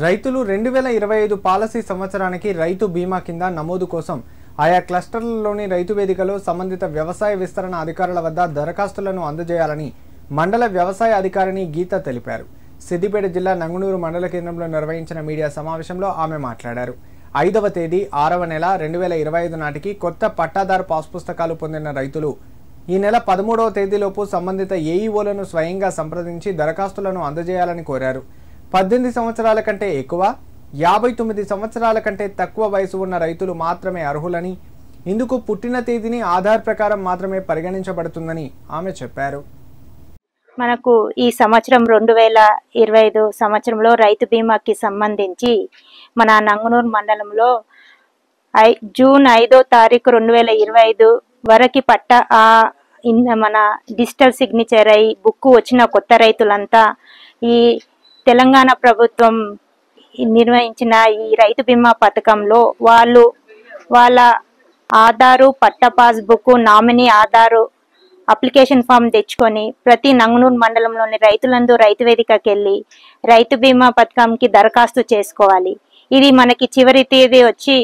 రైతులు 2025 పాలసీ సంవత్సరానికి రైతు బీమా కింద నమోదు కోసం ఆయా క్లస్టర్లలోని రైతు వేదికలో సంబంధిత వ్యవసాయ విస్తరణ అధికారుల వద్ద దరఖాస్తులను అందజేయాలని మండల వ్యవసాయ అధికారిని గీత తెలిపారు. సిద్దిపేట జిల్లా నంగునూరు మండల కేంద్రంలో నిర్వహించిన మీడియా సమావేశంలో ఆమె మాట్లాడారు. 5వ తేదీ 6వ నెల 2025 నాటికి కొత్త పట్టాదారు పాస్ పుస్తకాలు పొందిన రైతులు ఈ నెల 13వ తేదీలోపు సంబంధిత ఏఈఓలను స్వయంగా సంప్రదించి దరఖాస్తులను అందజేయాలని కోరారు. 18 సంవత్సరాల కంటే ఎక్కువ, 59 సంవత్సరాల కంటే తక్కువ వయసు ఉన్న రైతులు మాత్రమే అర్హులని, ఇందుకు పుట్టిన తేదీని ఆధార్ ప్రకారం మాత్రమే పరిగణించబడుతుందని ఆమె చెప్పారు. మనకు ఈ సంవత్సరం 2025 సంవత్సరంలో రైతు బీమాకి సంబంధించి మన నంగునూరు మండలంలో జూన్ 5వ తారీఖు 2025 వరకు మన డిజిటల్ సిగ్నేచర్ అయి బుక్ వచ్చిన కొత్త రైతులంతా ఈ తెలంగాణ ప్రభుత్వం నిర్వహించిన ఈ రైతు బీమా పథకంలో వాళ్ళ ఆధారు, పట్ట passbook, nominee Aadhaar application form తెచ్చుకొని ప్రతి నంగునూరు మండలంలోని రైతులందరూ రైతు వేదికకి వెళ్ళి రైతు బీమా పథకంకి దరఖాస్తు చేసుకోవాలి. ఇది మనకి చివరి తేదీ వచ్చి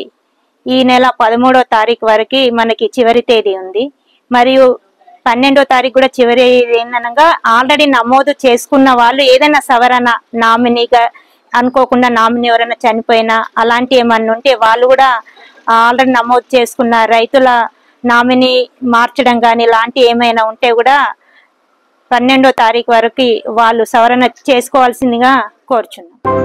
ఈ నెల 13వ తారీఖు వరకు మనకి చివరి తేదీ ఉంది. మరియు 12వ తారీఖు కూడా చివరి ఏందనగా ఆల్రెడీ నమోదు చేసుకున్న వాళ్ళు ఏదైనా సవరణ నామినీగా అనుకోకుండా నామినీ ఎవరైనా చనిపోయినా అలాంటి ఏమన్నా ఉంటే వాళ్ళు కూడా ఆల్రెడీ నమోదు చేసుకున్న రైతుల నామినీ మార్చడం కానీ ఇలాంటి ఏమైనా ఉంటే కూడా 12వ తారీఖు వరకు వాళ్ళు సవరణ చేసుకోవాల్సిందిగా కోరుచున్నాం.